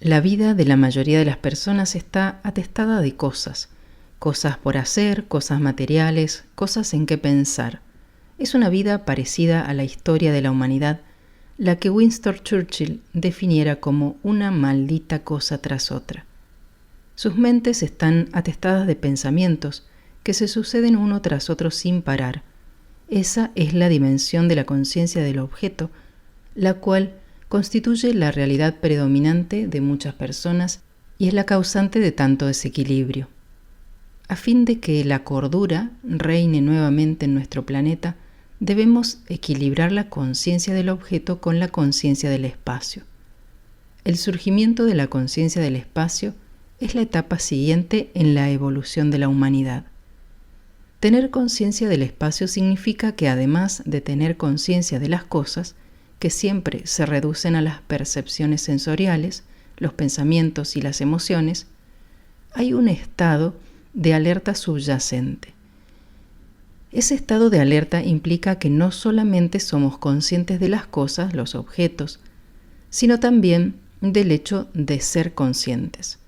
La vida de la mayoría de las personas está atestada de cosas por hacer, cosas materiales, cosas en que pensar. Es una vida parecida a la historia de la humanidad, la que Winston Churchill definiera como una maldita cosa tras otra. Sus mentes están atestadas de pensamientos que se suceden uno tras otro sin parar. Esa es la dimensión de la conciencia del objeto, la cual constituye la realidad predominante de muchas personas y es la causante de tanto desequilibrio. A fin de que la cordura reine nuevamente en nuestro planeta, debemos equilibrar la conciencia del objeto con la conciencia del espacio. El surgimiento de la conciencia del espacio es la etapa siguiente en la evolución de la humanidad. Tener conciencia del espacio significa que además de tener conciencia de las cosas, que siempre se reducen a las percepciones sensoriales, los pensamientos y las emociones, hay un estado de alerta subyacente. Ese estado de alerta implica que no solamente somos conscientes de las cosas, los objetos, sino también del hecho de ser conscientes.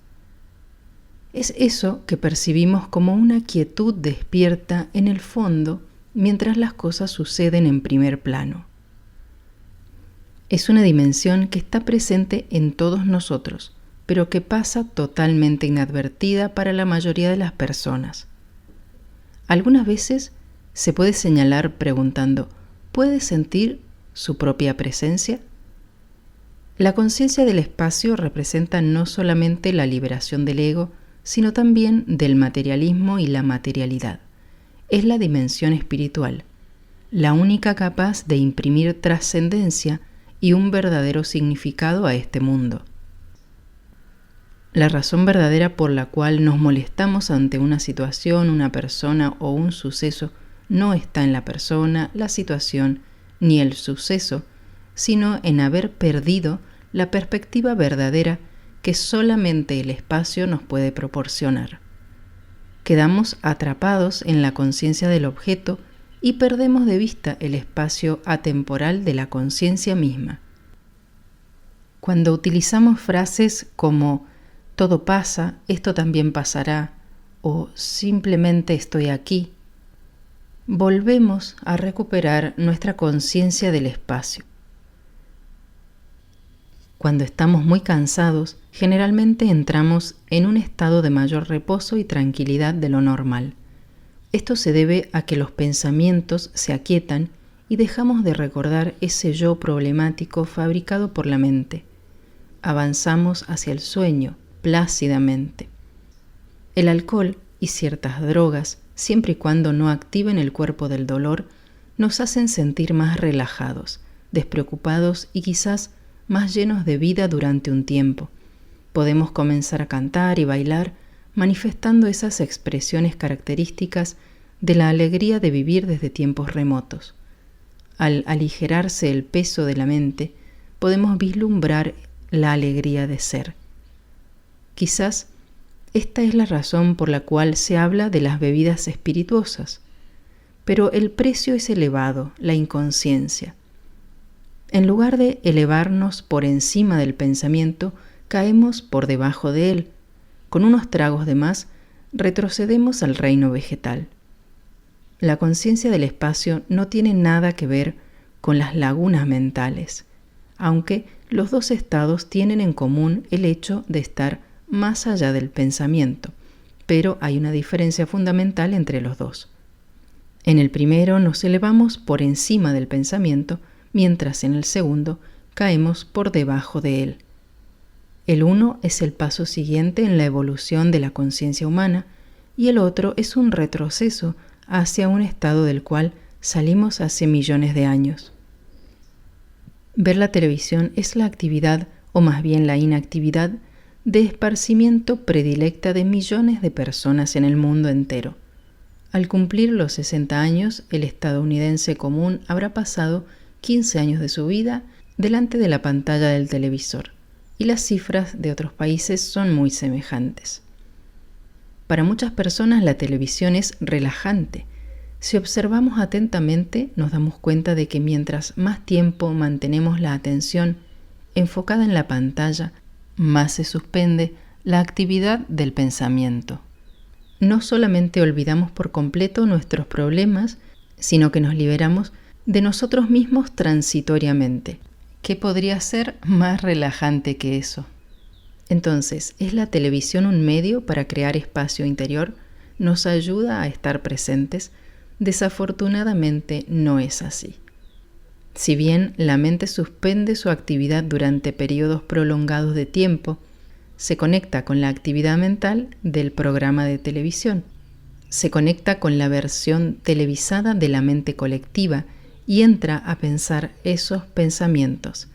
Es eso que percibimos como una quietud despierta en el fondo mientras las cosas suceden en primer plano. Es una dimensión que está presente en todos nosotros, pero que pasa totalmente inadvertida para la mayoría de las personas. Algunas veces se puede señalar preguntando, ¿puede sentir su propia presencia? La conciencia del espacio representa no solamente la liberación del ego, sino también del materialismo y la materialidad. Es la dimensión espiritual, la única capaz de imprimir trascendencia y un verdadero significado a este mundo. La razón verdadera por la cual nos molestamos ante una situación, una persona o un suceso no está en la persona, la situación ni el suceso, sino en haber perdido la perspectiva verdadera que solamente el espacio nos puede proporcionar. Quedamos atrapados en la conciencia del objeto y perdemos de vista el espacio atemporal de la conciencia misma. Cuando utilizamos frases como todo pasa, esto también pasará, o simplemente estoy aquí, volvemos a recuperar nuestra conciencia del espacio. Cuando estamos muy cansados, generalmente entramos en un estado de mayor reposo y tranquilidad de lo normal. Esto se debe a que los pensamientos se aquietan y dejamos de recordar ese yo problemático fabricado por la mente. Avanzamos hacia el sueño, plácidamente. El alcohol y ciertas drogas, siempre y cuando no activen el cuerpo del dolor, nos hacen sentir más relajados, despreocupados y quizás más llenos de vida durante un tiempo. Podemos comenzar a cantar y bailar, manifestando esas expresiones características de la alegría de vivir desde tiempos remotos. Al aligerarse el peso de la mente, podemos vislumbrar la alegría de ser. Quizás esta es la razón por la cual se habla de las bebidas espirituosas, pero el precio es elevado, la inconsciencia. En lugar de elevarnos por encima del pensamiento, caemos por debajo de él. Con unos tragos de más, retrocedemos al reino vegetal. La conciencia del espacio no tiene nada que ver con las lagunas mentales, aunque los dos estados tienen en común el hecho de estar más allá del pensamiento, pero hay una diferencia fundamental entre los dos. En el primero nos elevamos por encima del pensamiento, mientras en el segundo caemos por debajo de él. El uno es el paso siguiente en la evolución de la conciencia humana y el otro es un retroceso hacia un estado del cual salimos hace millones de años. Ver la televisión es la actividad, o más bien la inactividad, de esparcimiento predilecta de millones de personas en el mundo entero. Al cumplir los 60 años, el estadounidense común habrá pasado 15 años de su vida delante de la pantalla del televisor, y las cifras de otros países son muy semejantes. Para muchas personas la televisión es relajante. Si observamos atentamente, nos damos cuenta de que mientras más tiempo mantenemos la atención enfocada en la pantalla, más se suspende la actividad del pensamiento. No solamente olvidamos por completo nuestros problemas, sino que nos liberamos de nosotros mismos transitoriamente. ¿Qué podría ser más relajante que eso? Entonces, ¿es la televisión un medio para crear espacio interior? ¿Nos ayuda a estar presentes? Desafortunadamente no es así. Si bien la mente suspende su actividad durante periodos prolongados de tiempo, se conecta con la actividad mental del programa de televisión. Se conecta con la versión televisada de la mente colectiva y entra a pensar esos pensamientos.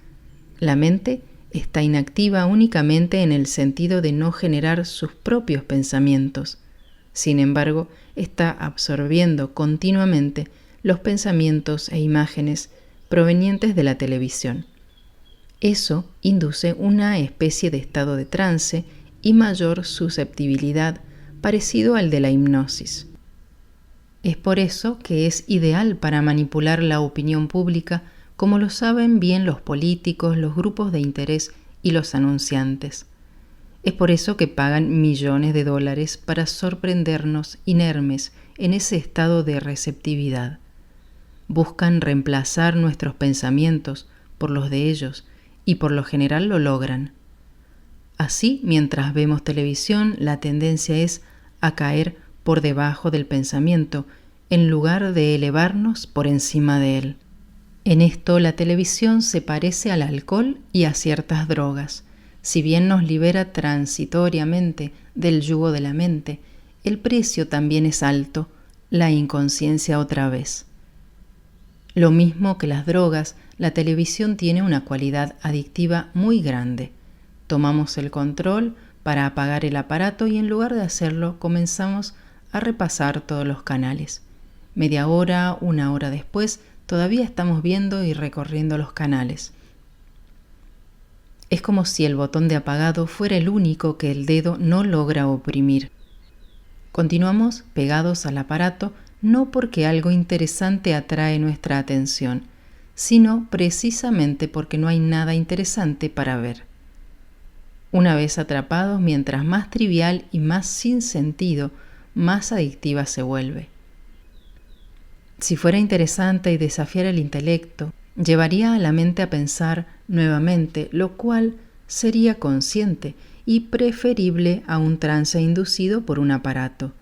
La mente está inactiva únicamente en el sentido de no generar sus propios pensamientos. Sin embargo, está absorbiendo continuamente los pensamientos e imágenes provenientes de la televisión. Eso induce una especie de estado de trance y mayor susceptibilidad parecido al de la hipnosis. Es por eso que es ideal para manipular la opinión pública, como lo saben bien los políticos, los grupos de interés y los anunciantes. Es por eso que pagan millones de dólares para sorprendernos inermes en ese estado de receptividad. Buscan reemplazar nuestros pensamientos por los de ellos y por lo general lo logran. Así, mientras vemos televisión, la tendencia es a caer por debajo del pensamiento en lugar de elevarnos por encima de él. En esto la televisión se parece al alcohol y a ciertas drogas. Si bien nos libera transitoriamente del yugo de la mente, el precio también es alto, la inconsciencia otra vez. Lo mismo que las drogas, la televisión tiene una cualidad adictiva muy grande. Tomamos el control para apagar el aparato y en lugar de hacerlo comenzamos a repasar todos los canales. Media hora, una hora después, todavía estamos viendo y recorriendo los canales. Es como si el botón de apagado fuera el único que el dedo no logra oprimir. Continuamos pegados al aparato no porque algo interesante atrae nuestra atención, sino precisamente porque no hay nada interesante para ver. Una vez atrapados, mientras más trivial y más sin sentido, más adictiva se vuelve. Si fuera interesante y desafiara el intelecto, llevaría a la mente a pensar nuevamente, lo cual sería consciente y preferible a un trance inducido por un aparato.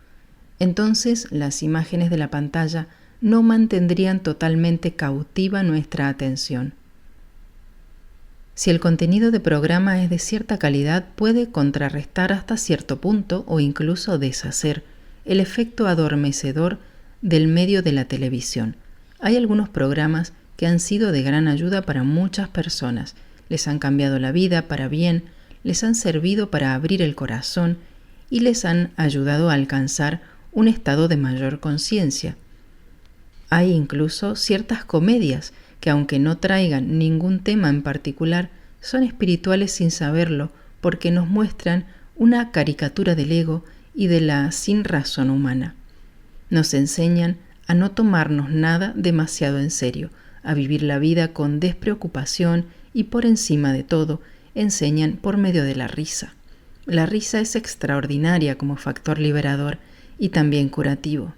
Entonces, las imágenes de la pantalla no mantendrían totalmente cautiva nuestra atención. Si el contenido de programa es de cierta calidad, puede contrarrestar hasta cierto punto o incluso deshacer el efecto adormecedor del medio de la televisión. Hay algunos programas que han sido de gran ayuda para muchas personas, les han cambiado la vida para bien, les han servido para abrir el corazón y les han ayudado a alcanzar un estado de mayor conciencia. Hay incluso ciertas comedias que, aunque no traigan ningún tema en particular, son espirituales sin saberlo porque nos muestran una caricatura del ego y de la sinrazón humana. Nos enseñan a no tomarnos nada demasiado en serio, a vivir la vida con despreocupación y por encima de todo, enseñan por medio de la risa. La risa es extraordinaria como factor liberador y también curativo.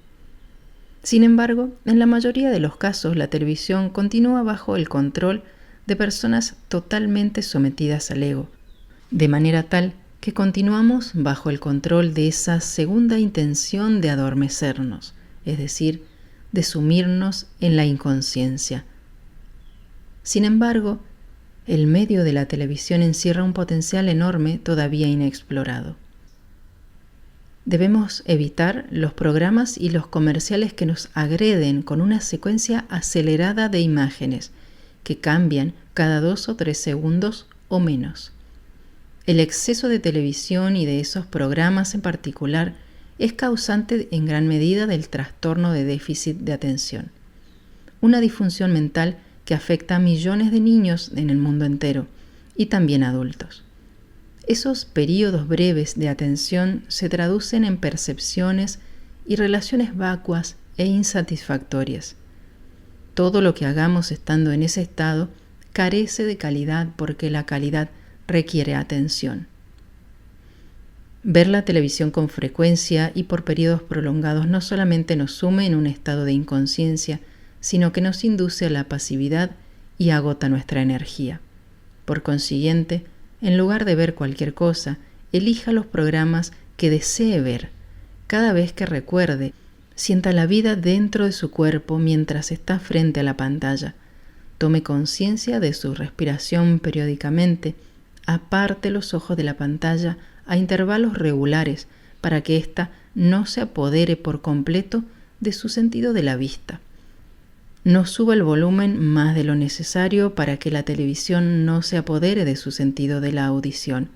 Sin embargo, en la mayoría de los casos, la televisión continúa bajo el control de personas totalmente sometidas al ego, de manera tal que continuamos bajo el control de esa segunda intención de adormecernos, es decir, de sumirnos en la inconsciencia. Sin embargo, el medio de la televisión encierra un potencial enorme todavía inexplorado. Debemos evitar los programas y los comerciales que nos agreden con una secuencia acelerada de imágenes que cambian cada 2 o 3 segundos o menos. El exceso de televisión y de esos programas en particular es causante en gran medida del trastorno de déficit de atención, una disfunción mental que afecta a millones de niños en el mundo entero y también adultos. Esos periodos breves de atención se traducen en percepciones y relaciones vacuas e insatisfactorias. Todo lo que hagamos estando en ese estado carece de calidad porque la calidad requiere atención. Ver la televisión con frecuencia y por periodos prolongados no solamente nos sume en un estado de inconsciencia, sino que nos induce a la pasividad y agota nuestra energía. Por consiguiente, en lugar de ver cualquier cosa, elija los programas que desee ver. Cada vez que recuerde, sienta la vida dentro de su cuerpo mientras está frente a la pantalla. Tome conciencia de su respiración periódicamente. Aparte los ojos de la pantalla a intervalos regulares para que ésta no se apodere por completo de su sentido de la vista. No suba el volumen más de lo necesario para que la televisión no se apodere de su sentido de la audición.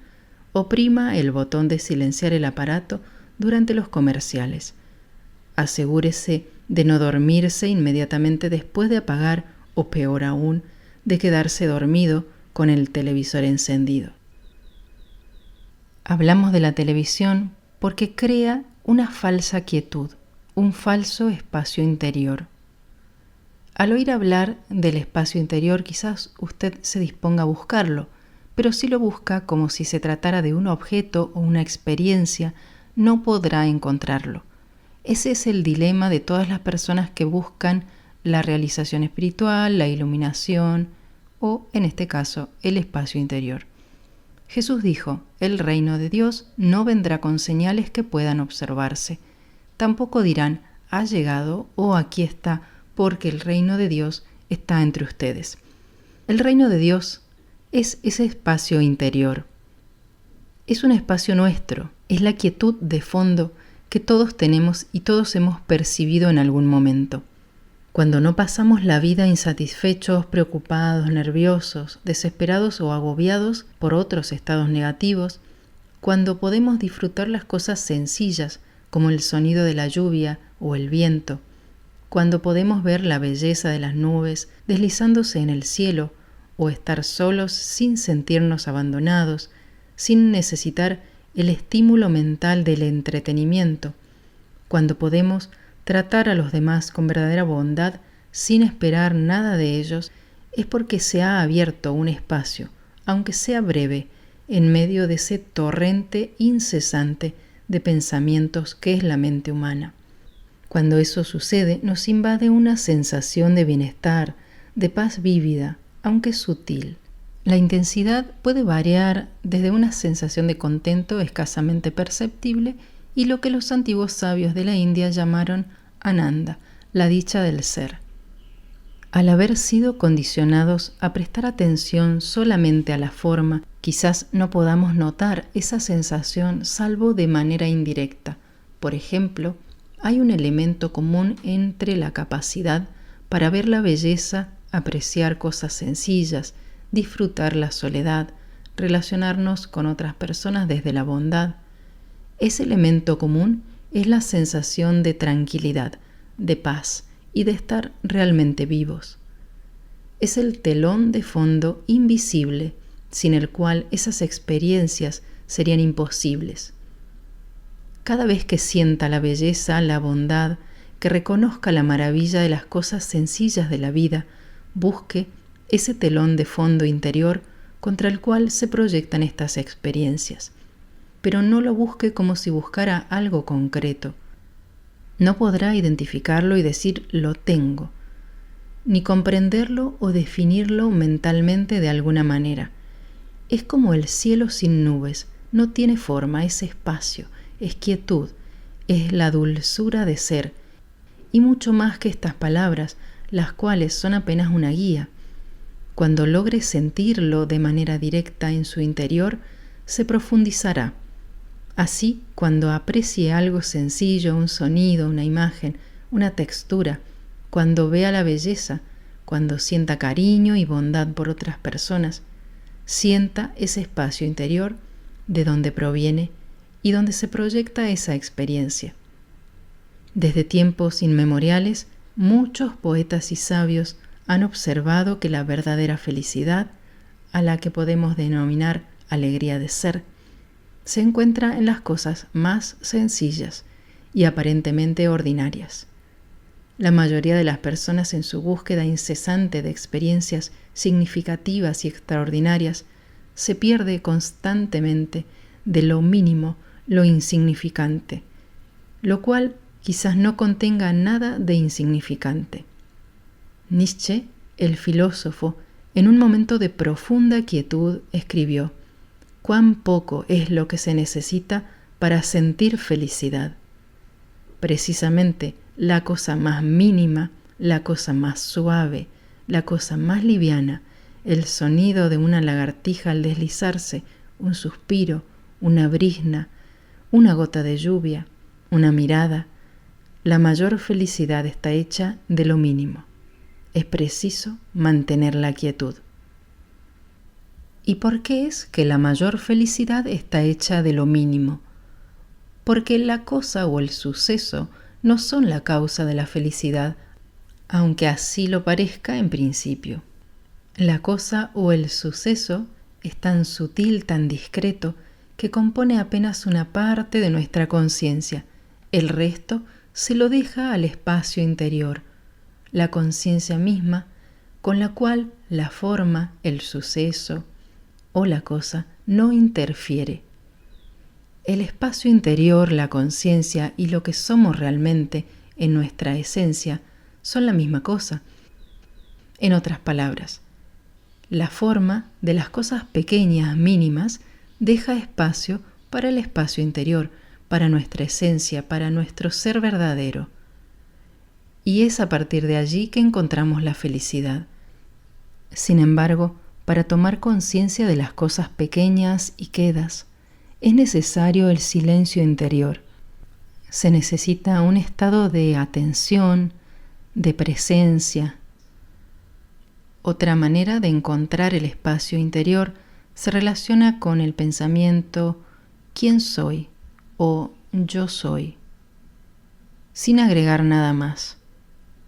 Oprima el botón de silenciar el aparato durante los comerciales. Asegúrese de no dormirse inmediatamente después de apagar o, peor aún, de quedarse dormido con el televisor encendido. Hablamos de la televisión porque crea una falsa quietud, un falso espacio interior. Al oír hablar del espacio interior, quizás usted se disponga a buscarlo, pero si lo busca como si se tratara de un objeto o una experiencia, no podrá encontrarlo. Ese es el dilema de todas las personas que buscan la realización espiritual, la iluminación o, en este caso, el espacio interior. Jesús dijo: el reino de Dios no vendrá con señales que puedan observarse. Tampoco dirán: ha llegado o aquí está, porque el reino de Dios está entre ustedes. El reino de Dios es ese espacio interior. Es un espacio nuestro, es la quietud de fondo que todos tenemos y todos hemos percibido en algún momento. Cuando no pasamos la vida insatisfechos, preocupados, nerviosos, desesperados o agobiados por otros estados negativos, cuando podemos disfrutar las cosas sencillas como el sonido de la lluvia o el viento, cuando podemos ver la belleza de las nubes deslizándose en el cielo o estar solos sin sentirnos abandonados, sin necesitar el estímulo mental del entretenimiento, cuando podemos tratar a los demás con verdadera bondad sin esperar nada de ellos, es porque se ha abierto un espacio, aunque sea breve, en medio de ese torrente incesante de pensamientos que es la mente humana. Cuando eso sucede, nos invade una sensación de bienestar, de paz vívida, aunque sutil. La intensidad puede variar desde una sensación de contento escasamente perceptible y lo que los antiguos sabios de la India llamaron Ananda, la dicha del ser. Al haber sido condicionados a prestar atención solamente a la forma, quizás no podamos notar esa sensación salvo de manera indirecta. Por ejemplo, hay un elemento común entre la capacidad para ver la belleza, apreciar cosas sencillas, disfrutar la soledad, relacionarnos con otras personas desde la bondad. Ese elemento común es la sensación de tranquilidad, de paz y de estar realmente vivos. Es el telón de fondo invisible sin el cual esas experiencias serían imposibles. Cada vez que sienta la belleza, la bondad, que reconozca la maravilla de las cosas sencillas de la vida, busque ese telón de fondo interior contra el cual se proyectan estas experiencias. Pero no lo busque como si buscara algo concreto. No podrá identificarlo y decir lo tengo, ni comprenderlo o definirlo mentalmente de alguna manera. Es como el cielo sin nubes, no tiene forma, es espacio, es quietud, es la dulzura de ser, y mucho más que estas palabras, las cuales son apenas una guía. Cuando logre sentirlo de manera directa en su interior, se profundizará. Así, cuando aprecie algo sencillo, un sonido, una imagen, una textura, cuando vea la belleza, cuando sienta cariño y bondad por otras personas, sienta ese espacio interior de donde proviene y donde se proyecta esa experiencia. Desde tiempos inmemoriales, muchos poetas y sabios han observado que la verdadera felicidad, a la que podemos denominar alegría de ser, se encuentra en las cosas más sencillas y aparentemente ordinarias. La mayoría de las personas, en su búsqueda incesante de experiencias significativas y extraordinarias, se pierde constantemente de lo mínimo, lo insignificante, lo cual quizás no contenga nada de insignificante. Nietzsche, el filósofo, en un momento de profunda quietud, escribió: «Cuán poco es lo que se necesita para sentir felicidad». Precisamente la cosa más mínima, la cosa más suave, la cosa más liviana, el sonido de una lagartija al deslizarse, un suspiro, una brizna, una gota de lluvia, una mirada. La mayor felicidad está hecha de lo mínimo. Es preciso mantener la quietud. ¿Y por qué es que la mayor felicidad está hecha de lo mínimo? Porque la cosa o el suceso no son la causa de la felicidad, aunque así lo parezca en principio. La cosa o el suceso es tan sutil, tan discreto, que compone apenas una parte de nuestra conciencia. El resto se lo deja al espacio interior, la conciencia misma, con la cual la forma, el suceso o la cosa no interfiere. El espacio interior, la conciencia y lo que somos realmente en nuestra esencia son la misma cosa. En otras palabras, la forma de las cosas pequeñas, mínimas, deja espacio para el espacio interior, para nuestra esencia, para nuestro ser verdadero. Y es a partir de allí que encontramos la felicidad. Sin embargo, para tomar conciencia de las cosas pequeñas y quedas, es necesario el silencio interior. Se necesita un estado de atención, de presencia. Otra manera de encontrar el espacio interior se relaciona con el pensamiento «¿quién soy?» o «yo soy», sin agregar nada más.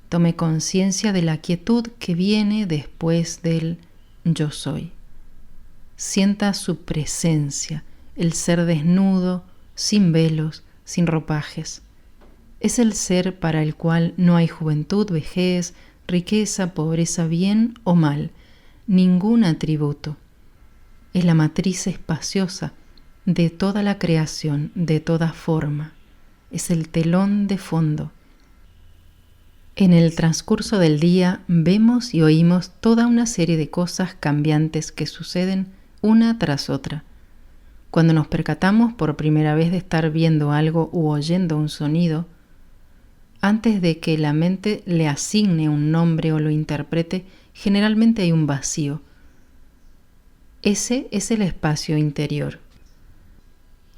Tome conciencia de la quietud que viene después del «yo soy». Sienta su presencia, el ser desnudo, sin velos, sin ropajes. Es el ser para el cual no hay juventud, vejez, riqueza, pobreza, bien o mal, ningún atributo. Es la matriz espaciosa de toda la creación, de toda forma. Es el telón de fondo. En el transcurso del día vemos y oímos toda una serie de cosas cambiantes que suceden una tras otra. Cuando nos percatamos por primera vez de estar viendo algo u oyendo un sonido, antes de que la mente le asigne un nombre o lo interprete, generalmente hay un vacío. Ese es el espacio interior.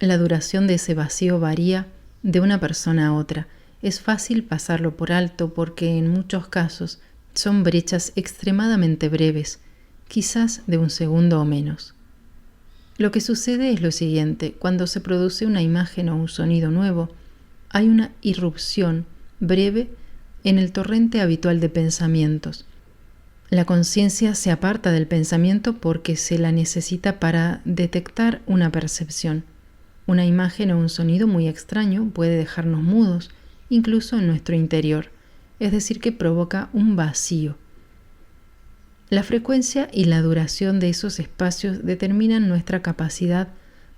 La duración de ese vacío varía de una persona a otra. Es fácil pasarlo por alto porque en muchos casos son brechas extremadamente breves, quizás de un segundo o menos. Lo que sucede es lo siguiente: cuando se produce una imagen o un sonido nuevo, hay una irrupción breve en el torrente habitual de pensamientos. La conciencia se aparta del pensamiento porque se la necesita para detectar una percepción. Una imagen o un sonido muy extraño puede dejarnos mudos, incluso en nuestro interior, es decir, que provoca un vacío. La frecuencia y la duración de esos espacios determinan nuestra capacidad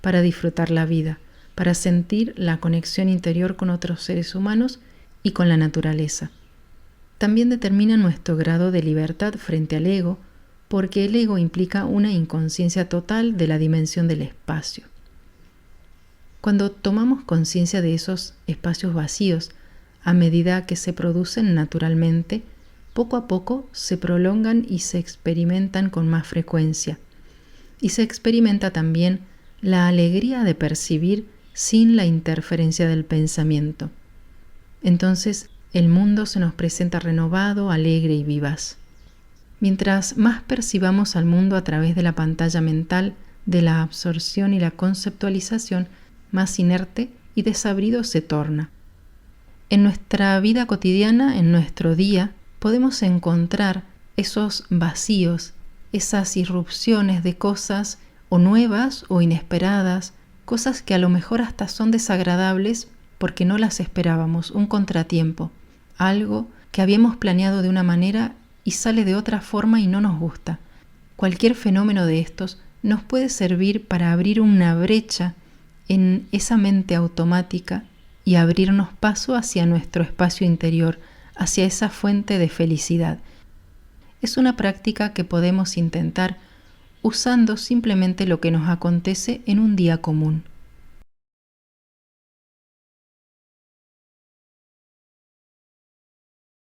para disfrutar la vida, para sentir la conexión interior con otros seres humanos y con la naturaleza. También determina nuestro grado de libertad frente al ego, porque el ego implica una inconsciencia total de la dimensión del espacio. Cuando tomamos conciencia de esos espacios vacíos, a medida que se producen naturalmente, poco a poco se prolongan y se experimentan con más frecuencia. Y se experimenta también la alegría de percibir sin la interferencia del pensamiento. Entonces, el mundo se nos presenta renovado, alegre y vivaz. Mientras más percibamos al mundo a través de la pantalla mental, de la absorción y la conceptualización, más inerte y desabrido se torna. En nuestra vida cotidiana, en nuestro día, podemos encontrar esos vacíos, esas irrupciones de cosas o nuevas o inesperadas, cosas que a lo mejor hasta son desagradables porque no las esperábamos, un contratiempo, algo que habíamos planeado de una manera y sale de otra forma y no nos gusta. Cualquier fenómeno de estos nos puede servir para abrir una brecha en esa mente automática y abrirnos paso hacia nuestro espacio interior, hacia esa fuente de felicidad. Es una práctica que podemos intentar usando simplemente lo que nos acontece en un día común.